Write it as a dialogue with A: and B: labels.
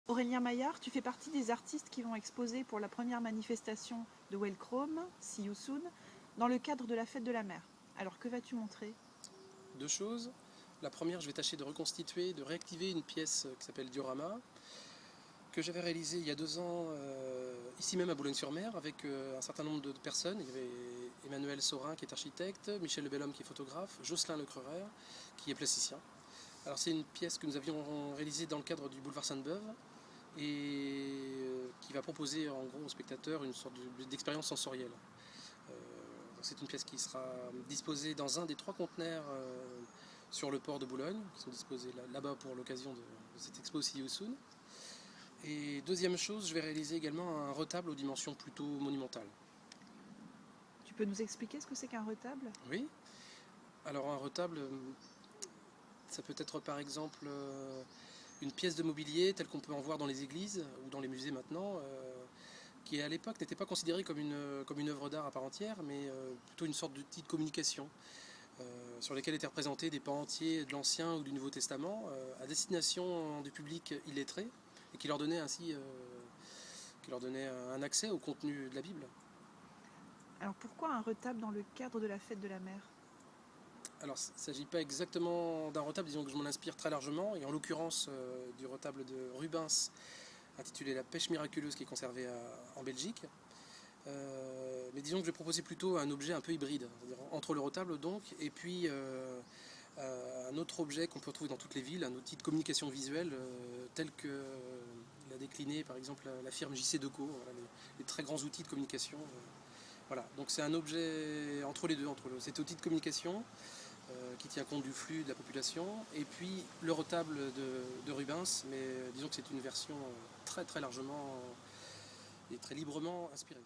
A: Aurélien Maillard, tu fais partie des artistes qui vont exposer pour la première manifestation de Welcome, See You Soon, dans le cadre de la Fête de la Mer. Alors que vas-tu montrer?
B: Deux choses. La première, je vais tâcher de reconstituer, de réactiver une pièce qui s'appelle Diorama, que j'avais réalisée il y a 2 ans, ici même à Boulogne-sur-Mer, avec un certain nombre de personnes. Il y avait Emmanuel Saurin qui est architecte, Michel Lebelhomme qui est photographe, Jocelyn Lecreurer qui est plasticien. Alors c'est une pièce que nous avions réalisée dans le cadre du boulevard Sainte-Beuve et qui va proposer en gros aux spectateurs une sorte d'expérience sensorielle. C'est une pièce qui sera disposée dans un des 3 conteneurs sur le port de Boulogne, qui sont disposés là-bas pour l'occasion de cette expo See You Soon. Et deuxième chose, je vais réaliser également un retable aux dimensions plutôt monumentales.
A: Tu peux nous expliquer ce que c'est qu'un retable?
B: Oui. Alors un retable, ça peut être par exemple une pièce de mobilier telle qu'on peut en voir dans les églises ou dans les musées maintenant, qui à l'époque n'était pas considérée comme une œuvre d'art à part entière, mais plutôt une sorte d'outil de communication, sur lesquels étaient représentés des pans entiers de l'Ancien ou du Nouveau Testament, à destination du public illettré, et qui leur donnait ainsi un accès au contenu de la Bible.
A: Alors pourquoi un retable dans le cadre de la Fête de la Mer?
B: Alors, il ne s'agit pas exactement d'un retable, disons que je m'en inspire très largement, et en l'occurrence du retable de Rubens, intitulé La pêche miraculeuse, qui est conservé en Belgique. Mais disons que je vais proposer plutôt un objet un peu hybride, c'est-à-dire entre le retable donc, et puis un autre objet qu'on peut retrouver dans toutes les villes, un outil de communication visuelle tel que l'a décliné par exemple la firme JC Deco, voilà, les très grands outils de communication. Voilà, donc c'est un objet entre les deux, entre cet outil de communication qui tient compte du flux de la population, et puis le retable de Rubens, mais disons que c'est une version très très largement et très librement inspirée.